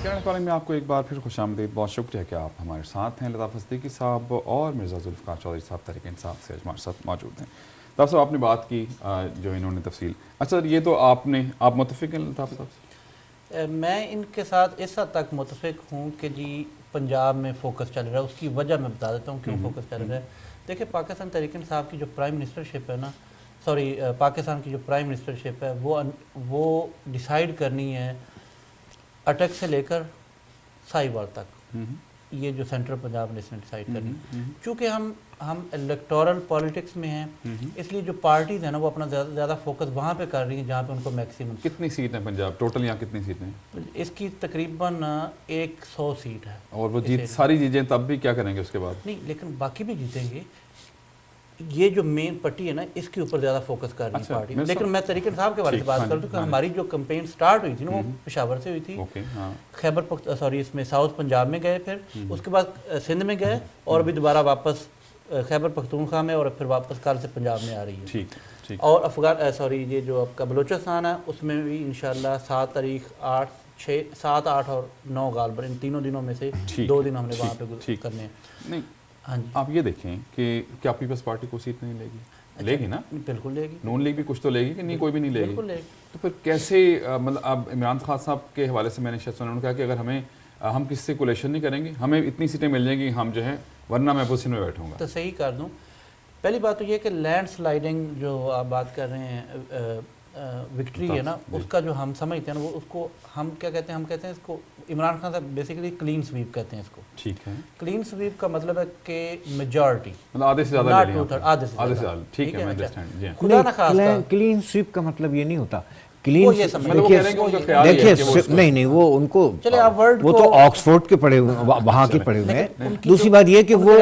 कहने वाले में आपको एक बार फिर खुशामदीद, बहुत शुक्रिया कि आप हमारे साथ हैं। लताफ़ सिद्दीकी साहब और मिर्ज़ा जुल्फ़िकार चौधरी साहब तहरीक इंसाफ से हमारे साथ मौजूद हैं। लताफ़ साहब, आपने बात की जो इन्होंने तफसील, अच्छा ये तो आप मुतफ़िक़ हैं लताफ़ साहब से? मैं इनके साथ इस हद तक मुतफ़िक़ हूँ कि जी पंजाब में फोकस चल रहा है, उसकी वजह मैं बता देता हूँ क्यों फोकस चल रहा है। देखिए, पाकिस्तान तहरीक इंसाफ की जो प्राइम मिनिस्टरशिप है ना, पाकिस्तान की जो प्राइम मिनिस्टरशिप है वो डिसाइड करनी है अटक से लेकर साहिवाल तक। ये जो सेंट्रल पंजाब ने इसने डिसाइड करनी, चूँकि हम इलेक्टोरल पॉलिटिक्स में हैं, इसलिए जो पार्टीज़ हैं ना वो अपना ज़्यादा फोकस वहाँ पे कर रही हैं जहाँ पे उनको मैक्सिमम। कितनी सीट है पंजाब टोटल, यहाँ कितनी सीटें हैं? इसकी तकरीबन 100 सीट है। और वो सारी जीतें तब भी क्या करेंगे उसके बाद? नहीं, लेकिन बाकी भी जीतेंगे। ये जो मेन पट्टी है ना, इसके ऊपर ज़्यादा फोकस कर रही है पार्टी। लेकिन मैं तरीके साहब के बारे में बात करूँ तो हमारी जो कैंपेन स्टार्ट हुई थी ना, वो पेशावर से हुई थी। इसमें साउथ पंजाब में गए, फिर उसके बाद सिंध में गए, और अभी दोबारा वापस खैबर पख्तूनख्वा में, और फिर वापस कल से पंजाब में आ रही है। ठीक। और ये जो आपका बलूचिस्तान है, उसमें भी इंशाल्लाह 7 तारीख 7, 8 और 9 गालबर, इन तीनों दिनों में से 2 दिन हमने वहाँ पे करने हैं। नहीं, हाँ जी, आप ये देखें कि क्या पीपल्स पार्टी को सीट नहीं लेगी? अच्छा, लेगी ना? बिल्कुल लेगी। नून लीग भी कुछ तो लेगी कि नहीं? कोई भी नहीं लेगी। बिल्कुल लेगी। तो फिर कैसे, मतलब अब इमरान खान साहब के हवाले से मैंने शायद सुना, उन्होंने कहा कि अगर हम किसी से कोलेशन नहीं करेंगे, हमें इतनी सीटें मिल जाएंगी, हम जो है, वरना मैं अपोजिशन में बैठूंगा। तो सही कर दूं, पहली बात तो ये कि लैंड स्लाइडिंग जो आप बात कर रहे हैं, विक्ट्री है ना, उसका जो हम समझते हैं ना, वो उसको हम क्या कहते हैं, हम कहते हैं इसको, इमरान खान साहब बेसिकली क्लीन स्वीप कहते हैं इसको। ठीक है। क्लीन स्वीप का मतलब है कि मेजॉरिटी, मतलब आधे से ज़्यादा, आधे से ज़्यादा। ठीक है, मैं अंडरस्टैंड। खुदा ना खास्ता क्लीन स्वीप का मतलब ये नहीं होता। क्लीन, देखिए नहीं वो उनको, वो तो ऑक्सफोर्ड के पढ़े हुए, वहाँ के पढ़े हुए हैं। दूसरी बात ये कि वो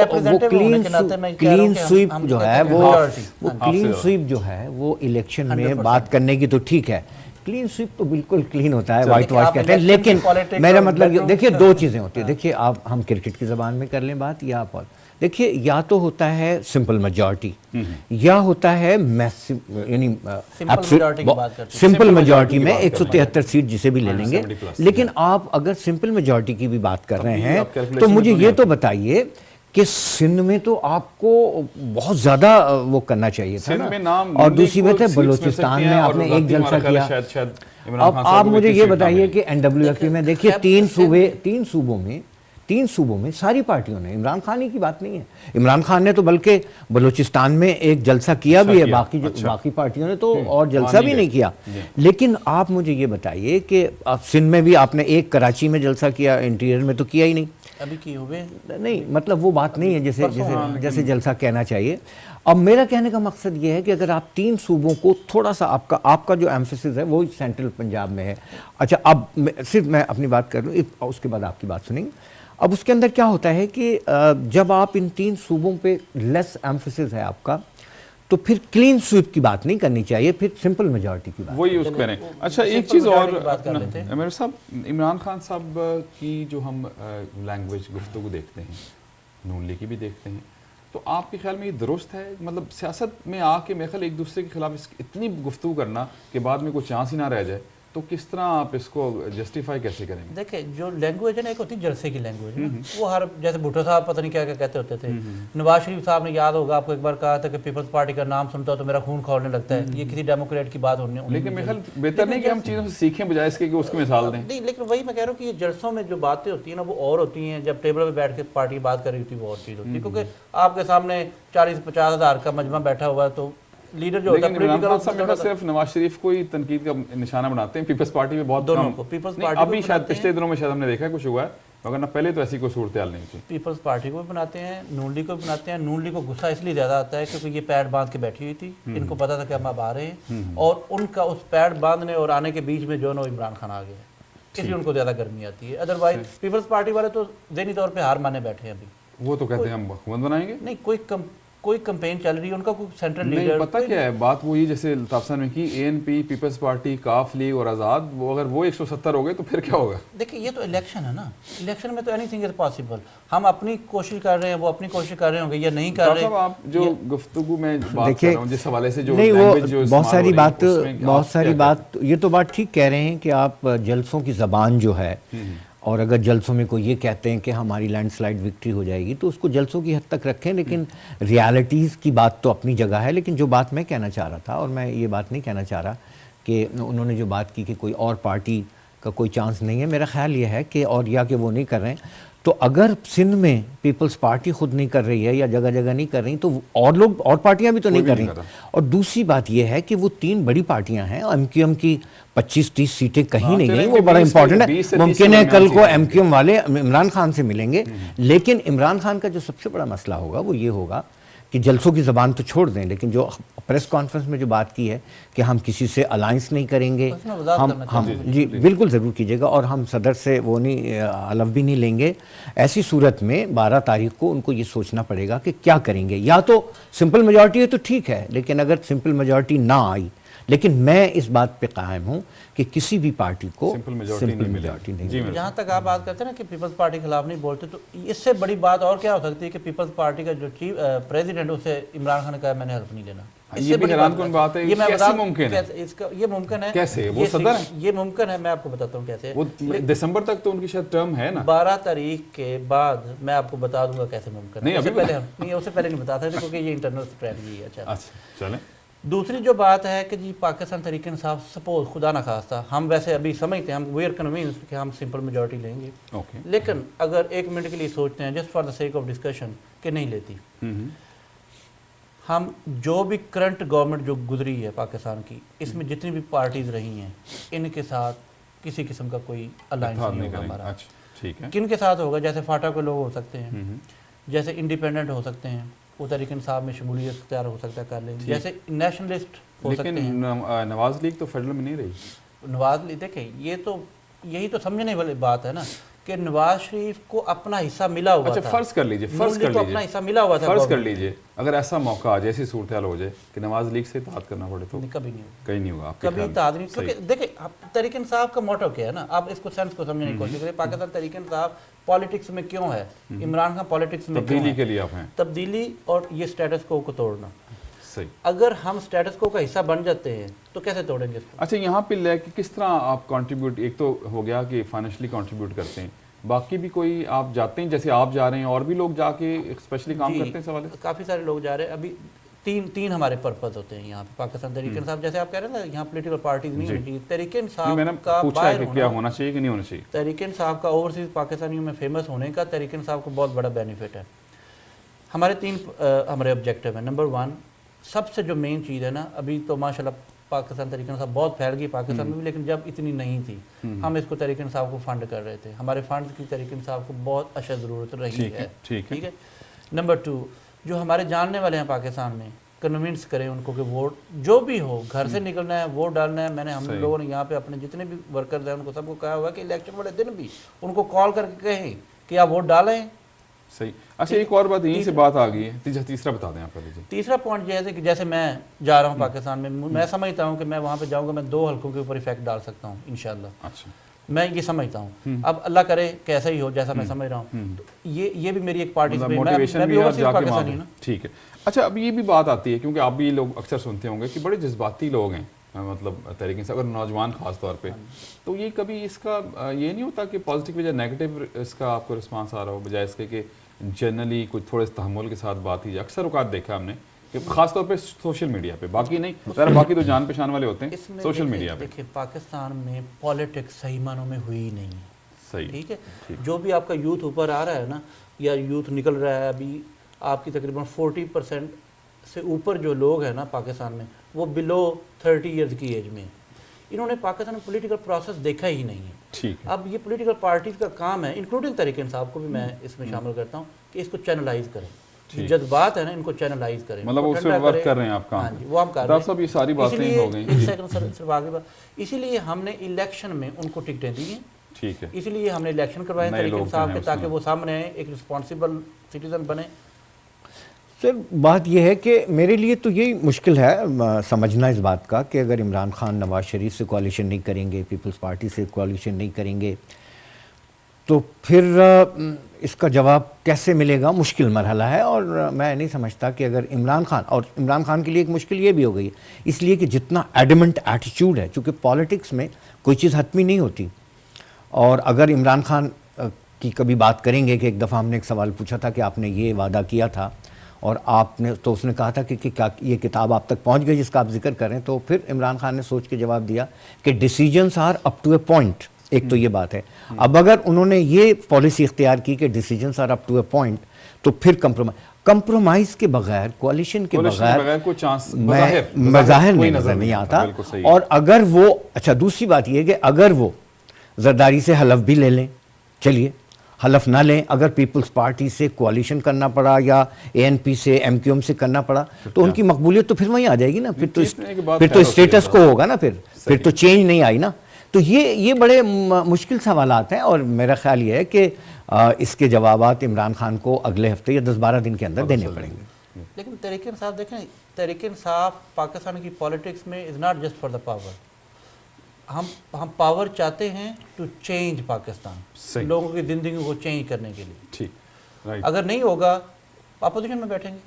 क्लीन स्वीप जो है, वो क्लीन स्वीप जो है वो इलेक्शन में बात करने की तो ठीक है, क्लीन स्वीप तो बिल्कुल क्लीन होता है, व्हाइट वॉश कहते हैं। लेकिन मेरा मतलब देखिए, 2 चीज़ें होती है। देखिए, आप हम क्रिकेट की ज़बान में कर लें बात, या आप देखिए, या तो होता है सिंपल मेजॉरिटी, या होता है मैसिव, यानी सिंपल मेजॉरिटी में 173 सीट जिसे भी ले लेंगे। लेकिन आप अगर सिंपल मेजॉरिटी की भी बात कर रहे हैं तो मुझे ये तो बताइए कि सिंध में तो आपको बहुत ज्यादा वो करना चाहिए था ना, और दूसरी बात है बलूचिस्तान में आपने एक जलसा किया। अब आप मुझे ये बताइए कि NWFP में देखिए 3 सूबों में सारी पार्टियों ने, इमरान खान ही की बात नहीं है, इमरान खान ने तो बल्कि बलूचिस्तान में एक जलसा किया भी है, बाकी पार्टियों ने तो और जलसा भी नहीं किया। लेकिन आप मुझे ये बताइए कि सिंध में भी आपने एक कराची में जलसा किया, इंटीरियर में तो किया ही नहीं। अभी की हुए नहीं, मतलब वो बात नहीं है जैसे जलसा कहना चाहिए। अब मेरा कहने का मकसद ये है कि अगर आप 3 सूबों को थोड़ा सा, आपका जो एम्फेसिस है वो सेंट्रल पंजाब में है। अच्छा, अब सिर्फ मैं अपनी बात कर लूँ, उसके बाद आपकी बात सुनेंगे। अब उसके अंदर क्या होता है कि जब आप इन 3 सूबों पे लेस एम्फेसिस है आपका, तो फिर क्लीन स्वीप की बात नहीं करनी चाहिए, फिर सिंपल मेजॉरिटी की बात, वही उसको करें। अच्छा, एक चीज़ और मेरे साहब, इमरान खान साहब की जो हम लैंग्वेज गुफ्तगू देखते हैं, नून लीग की भी देखते हैं, तो आपके ख्याल में ये दुरुस्त है? मतलब सियासत में आके मेरे ख्याल एक दूसरे के खिलाफ इतनी गुफ्तगू करना कि बाद में कोई चांस ही ना रह जाए, तो किस तरह आप इसको जस्टिफाई कैसे करेंगे? देखिए, जो लैंग्वेज है ना, एक होती है जलसे की लैंग्वेज ना, वो हर, जैसे भुट्टो साहब पता नहीं क्या क्या कहते होते थे, नवाज शरीफ साहब ने, याद होगा आपको, एक बार कहा था कि पीपल्स पार्टी का नाम सुनता हो तो मेरा खून खौलने लगता है। ये किसी डेमोक्रेट की बात होनी। लेकिन मेरे ख्याल बेहतर नहीं कि हम चीज़ों से सीखें बजाय इसके कि उसकी मिसाल दें। नहीं, लेकिन वही मैं कह रहा हूँ कि ये जलसों में जो बातें होती है ना, वो और होती हैं, जब टेबल पर बैठ के पार्टी बात कर रही होती है वो और चीज़ होती है, क्योंकि आपके सामने 40-50 हज़ार का मजमा बैठा हुआ है, तो लीडर जो होता है, सिर्फ नवाज शरीफ को ही तनकीद का निशाना बनाते हैं, पीपल्स पार्टी में बहुत दोनों को, पीपल्स पार्टी अभी शायद पिछले दिनों में शायद हमने देखा है कुछ हुआ है, मगर ना पहले तो ऐसी कोई सूरत हाल नहीं थी। पीपल्स पार्टी को भी बनाते हैं, नून लीग को भी बनाते हैं। नून लीग को गुस्सा इसलिए ज़्यादा आता है क्योंकि ये पैड बांध के बैठी हुई थी, इनको पता था कि हम अब आ रहे हैं, और उनका उस पैड बांधने और आने के बीच में जो है इमरान खान आ गया, इसलिए उनको ज़्यादा गर्मी आती है। अदरवाइज पीपल्स पार्टी वाले तो ज़हनी तौर पर हार माने बैठे हैं अभी। वो तो कहते हैं हम हुकूमत बनाएंगे। नहीं, कोई कैंपेन चल रही है, उनका कोई सेंट्रल लीडर, पता क्या है बात, वो ये जैसे लताफ़ साहब ने की, ANP, पीपल्स पार्टी, काफ लीग और आज़ाद, वो अगर वो 170 हो गए तो फिर क्या होगा? देखिए, ये तो इलेक्शन है ना, इलेक्शन में तो एनीथिंग इज पॉसिबल। हम अपनी कोशिश कर रहे हैं, वो अपनी कोशिश कर रहे होंगे या नहीं कर रहे। आप जो गुफ्तगू में बात कर रहा हूं, जिस हवाले से जो नहीं, वो बहुत सारी बात, ये तो बात ठीक कह रहे हैं कि आप जलसों की ज़बान जो है और अगर जलसों में कोई ये कहते हैं कि हमारी लैंडस्लाइड विक्ट्री हो जाएगी तो उसको जलसों की हद तक रखें, लेकिन रियलिटीज़ की बात तो अपनी जगह है। लेकिन जो बात मैं कहना चाह रहा था, और मैं ये बात नहीं कहना चाह रहा कि उन्होंने जो बात की कि कोई और पार्टी का कोई चांस नहीं है, मेरा ख्याल ये है कि और या कि वो नहीं कर रहे हैं, तो अगर सिंध में पीपल्स पार्टी खुद नहीं कर रही है या जगह जगह नहीं कर रही तो और लोग और पार्टियां भी तो नहीं कर रही। और दूसरी बात यह है कि वो 3 बड़ी पार्टियां हैं, एमक्यूएम की 25-30 सीटें कहीं नहीं गई, वो बड़ा इंपॉर्टेंट है। मुमकिन है कल को एमक्यूएम वाले इमरान खान से मिलेंगे, लेकिन इमरान खान का जो सबसे बड़ा मसला होगा वो ये होगा कि जलसों की ज़बान तो छोड़ दें, लेकिन जो प्रेस कॉन्फ्रेंस में जो बात की है कि हम किसी से अलायंस नहीं करेंगे, हम जी बिल्कुल ज़रूर कीजिएगा, और हम सदर से वो नहीं हलफ भी नहीं लेंगे। ऐसी सूरत में 12 तारीख को उनको ये सोचना पड़ेगा कि क्या करेंगे। या तो सिंपल मेजॉरिटी है तो ठीक है, लेकिन अगर सिंपल मेजॉरिटी ना आई, लेकिन मैं इस बात पे कायम हूँ कि किसी भी पार्टी को सिंपल मेजॉरिटी नहीं। जहाँ तक आप बात करते हैं ना कि पीपल्स पार्टी के खिलाफ नहीं बोलते, तो इससे बड़ी बात और क्या हो सकती है कि पीपल्स पार्टी का जो चीफ प्रेसिडेंट उसे इमरान खान का मैंने हेल्प नहीं लेना। ये भी हैरान कौन बात है, ये कैसे मुमकिन है? इसका ये मुमकिन है कैसे? वो सदर है, ये मुमकिन है। मैं आपको बताता हूँ कैसे। वो दिसंबर तक तो उनकी शायद टर्म है ना, 12 तारीख के बाद मैं आपको बता दूंगा कैसे मुमकिन है। उससे पहले नहीं बता सकते क्योंकि ये इंटरनल स्ट्रेटजी है। अच्छा चलें। दूसरी जो बात है कि जी पाकिस्तान तहरीक इंसाफ सपोज खुदा ना खास्ता, हम वैसे अभी समझते हैं, हम वी आर कन्विंस्ड कि हम सिंपल मेजॉरिटी लेंगे, लेकिन अगर 1 मिनट के लिए सोचते हैं just for the sake of discussion कि नहीं लेती, हम जो भी करंट गवर्नमेंट जो गुजरी है पाकिस्तान की, इसमें जितनी भी पार्टीज रही हैं इनके साथ किसी किस्म का कोई अलायंस नहीं होगा हमारा। ठीक है। किन के साथ होगा? जैसे फाटा के लोग हो सकते हैं, जैसे इंडिपेंडेंट हो सकते हैं, वो तहरीक इंसाफ में शमूलियत इख्तियार हो सकता है कर लेंगे, जैसे नेशनलिस्ट हो सकते हैं। लेकिन नवाज लीग तो फेडरल में नहीं रही। नवाज लीग देखें, ये तो यही तो समझने वाली बात है ना कि नवाज शरीफ को अपना हिस्सा मिला हुआ था। फर्ज कर लीजिए, फर्ज कर लीजिए अपना हिस्सा मिला हुआ था, फर्ज कर लीजिए अगर ऐसा मौका आ जाए, ऐसी सूरत हाल हो जाए कि नवाज लीग से इत्तेहाद करना पड़े तो कभी नहीं होगा, कहीं नहीं होगा, कभी इत्तेहाद नहीं। क्योंकि देखिए तहरीक इंसाफ का मोटो क्या है ना, आप इसको सेंस को समझने की कोशिश करें। पाकिस्तान तहरीक इंसाफ पॉलिटिक्स में क्यों है, इमरान खान पॉलिटिक्स में तब्दीली के लिए आप हैं, तब्दीली और ये स्टेटस को तोड़ना। सही। अगर हम स्टेटस को का हिस्सा बन जाते हैं तो कैसे तोड़ेंगे इसको? अच्छा, यहाँ पे लेके किस तरह आप कंट्रीब्यूट, एक तो हो गया कि फाइनेंशियली कंट्रीब्यूट करते हैं, बाकी भी कोई आप जाते हैं, जैसे आप जा रहे हैं और भी लोग जाके स्पेशली काम करते हैं सवाल? काफ़ी सारे लोग जा रहे हैं। अभी तीन हमारे पर्पस होते हैं यहाँ पे पाकिस्तान तहरीक इंसाफ। जैसे आप कह रहे हैं ना यहाँ पॉलिटिकल पार्टीज नहीं होनी चाहिए। तहरीक इंसाफ का पूछा है कि क्या होना चाहिए कि नहीं होना चाहिए। तहरीक इंसाफ का ओवरसीज पाकिस्तानियों में फेमस होने का तहरीक इंसाफ को बहुत बड़ा बेनिफिट है। हमारे 3 हमारे ऑब्जेक्टिव है। नंबर 1 सबसे जो मेन चीज़ है ना, अभी तो माशाल्लाह पाकिस्तान तहरीक इंसाफ बहुत फैल गई पाकिस्तान में भी, लेकिन जब इतनी नहीं थी हम इसको तहरीक इंसाफ को फंड कर रहे थे। हमारे फंड की तहरीक इंसाफ को बहुत अशद ज़रूरत रही है। ठीक है। नंबर 2 जो हमारे जानने वाले हैं पाकिस्तान में, कन्विंस करें उनको कि वोट जो भी हो घर से निकलना है, वोट डालना है। मैंने हम लोगों ने यहाँ पे अपने जितने भी वर्कर्स हैं उनको सबको कहा हुआ है कि इलेक्शन वाले दिन भी उनको कॉल करके कहें कि आप वोट डालें। सही। अच्छा, एक और बात यहीं से बात आ गई है, तीसरा बता दें आप पहले। तीसरा पॉइंट ये है कि जैसे मैं जा रहा हूँ पाकिस्तान में, मैं समझता हूँ कि मैं वहाँ पे जाऊँगा, मैं 2 हल्कों के ऊपर इफेक्ट डाल सकता हूँ इंशाल्लाह। अच्छा, मैं ये समझता हूँ। अब अल्लाह करे कैसा ही हो जैसा मैं समझ रहा हूँ, तो ये भी मेरी एक पार्टी पाकिस्तानी ना। ठीक है। अच्छा, अब ये भी बात आती है क्योंकि आप भी लोग अक्सर सुनते होंगे कि बड़े जज्बाती लोग हैं, मतलब तहरीक इंसाफ अगर नौजवान खास तौर पे, तो ये कभी इसका ये नहीं होता कि पॉजिटिव या नेगेटिव इसका आपको रिस्पांस आ रहा हो, बजाय इसके कि जनरली कुछ थोड़े तहम्मुल के साथ बात ही। अक्सर औकात देखा हमने कि खासतौर पे सोशल मीडिया पे, बाकी नहीं, बाकी तो जान पहचान वाले होते हैं, सोशल मीडिया पे। देखिए पाकिस्तान में पॉलिटिक्स सही मानों में हुई नहीं है। सही। ठीक है। जो भी आपका यूथ ऊपर आ रहा है ना, या यूथ निकल रहा है, अभी आपकी तकरीबन 40% से ऊपर जो लोग हैं ना पाकिस्तान में, वो बिलो 30 ईयर्स की एज में, इन्होंने पाकिस्तान में पॉलिटिकल प्रोसेस देखा ही नहीं है। ठीक है। अब ये पॉलिटिकल पार्टीज का काम है, इंक्लूडिंग तहरीक इंसाफ को भी मैं इसमें शामिल करता हूँ, कि इसको चैनलाइज करें, जज्बात है ना इनको चैनलाइज करें, मतलब उस पे वर्क कर रहे हैं आप काम। हाँ जी, वो हम कर रहे हैं। साहब ये सारी बातें हो गई। एक सेकंड सर, सिर्फ आगे बात, इसीलिए हमने इलेक्शन में उनको टिकटें दी हैं। ठीक है। इसलिए हमने इलेक्शन करवाए तहरीक इंसाफ के, ताकि वो सामने आए, एक रिस्पॉन्सिबल सिटीजन बने। सर बात यह है कि मेरे लिए तो यही मुश्किल है समझना इस बात का कि अगर इमरान खान नवाज शरीफ से कोalition नहीं करेंगे, पीपल्स पार्टी से कोalition नहीं करेंगे, तो फिर इसका जवाब कैसे मिलेगा, मुश्किल मरहला है। और मैं नहीं समझता कि अगर इमरान खान के लिए एक मुश्किल ये भी हो गई है, इसलिए कि जितना एडमेंट एटीट्यूड है, चूँकि पॉलिटिक्स में कोई चीज़ हतमी नहीं होती, और अगर इमरान खान की कभी बात करेंगे कि एक दफ़ा हमने एक सवाल पूछा था कि आपने ये वादा किया था और आपने, तो उसने कहा था कि क्या ये किताब आप तक पहुंच गई जिसका आप जिक्र करें, तो फिर इमरान खान ने सोच के जवाब दिया कि decisions are up to a point. एक तो ये बात है। अब अगर उन्होंने ये पॉलिसी इख्तियार की कि decisions are up to a point, तो फिर कंप्रोमाइज़ के बगैर, कोalition के बगैर कोई चांस मज़ाहिर में नज़र नहीं आता। और अगर वो, अच्छा दूसरी बात ये है कि अगर वो जरदारी से हलफ भी ले लें, चलिए हलफ ना लें, अगर पीपल्स पार्टी से कोalition करना पड़ा या ANP से MQM से करना पड़ा, तो उनकी मकबूलियत तो फिर वहीं आ जाएगी ना, फिर तो स्टेटस को होगा ना, फिर तो चेंज नहीं आई ना। तो ये बड़े मुश्किल सवालात हैं और मेरा ख्याल ये है कि इसके जवाबात इमरान खान को अगले हफ्ते या 10-12 दिन के अंदर देने पड़ेंगे। लेकिन तहरीक इंसाफ देखें, तहरीक इंसाफ पाकिस्तान की पॉलिटिक्स में is not just for the power. हम पावर चाहते हैं टू चेंज पाकिस्तान, लोगों की ज़िंदगी को चेंज करने के लिए। ठीक, राइट। अगर नहीं होगा अपोजिशन में बैठेंगे।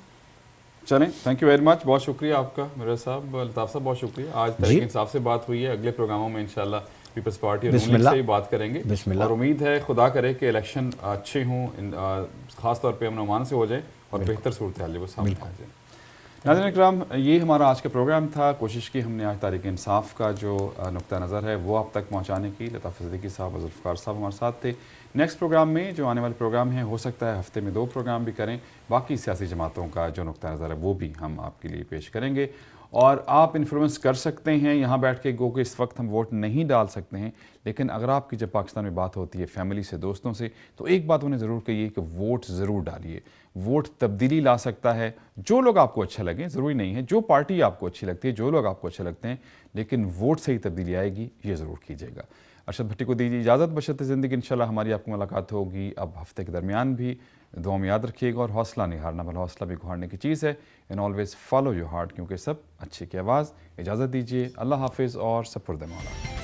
चलें, थैंक यू वेरी मच, बहुत शुक्रिया आपका मेरा साहब, अल्ताफ़ साहब बहुत शुक्रिया। आज तहरीक इंसाफ से बात हुई है, अगले प्रोग्रामों में इंशाल्लाह पीपल्स पार्टी और से ही बात करेंगे और उम्मीद है खुदा करे कि इलेक्शन अच्छे हों, ख़ास तौर पे अमन अमान से हो जाए और बेहतर सूरत हाल वो सामने आ जाए। नाज़रीन इकराम, ये हमारा आज का प्रोग्राम था। कोशिश की हमने आज तहरीक इंसाफ का जो नुक्ता नज़र है वो आप तक पहुँचाने की। लताफ़ सिद्दीकी साहब और ज़ुल्फ़िकार साहब हमारे साथ थे। नेक्स्ट प्रोग्राम में जो आने वाले प्रोग्राम हैं, हो सकता है हफ्ते में 2 प्रोग्राम भी करें। बाकी सियासी जमातों का जो नुक्ता नज़र है वो भी हम आपके लिए पेश करेंगे और आप इन्फ्लुएंस कर सकते हैं यहाँ बैठ के। गो कि इस वक्त हम वोट नहीं डाल सकते हैं, लेकिन अगर आपकी जब पाकिस्तान में बात होती है फैमिली से, दोस्तों से, तो एक बात उन्हें ज़रूर कहिए कि वोट ज़रूर डालिए। वोट तब्दीली ला सकता है। जो लोग आपको अच्छा लगे, ज़रूरी नहीं है जो पार्टी आपको अच्छी लगती है, जो लोग आपको अच्छे लगते हैं, लेकिन वोट से ही तब्दीली आएगी, ये ज़रूर कीजिएगा। अरशद भट्टी को दीजिए इजाज़त। बशर्ते ज़िंदगी इंशाल्लाह हमारी आपको मुलाकात होगी। अब हफ्ते के दरमियान भी दुआ में याद रखिएगा और हौसला नहीं हारना, भला हौसला भी गुहारने की चीज़ है। And always follow your heart, क्योंकि सब अच्छे की आवाज़। इजाज़त दीजिए, अल्लाह हाफिज़ और सपुर्द मौला।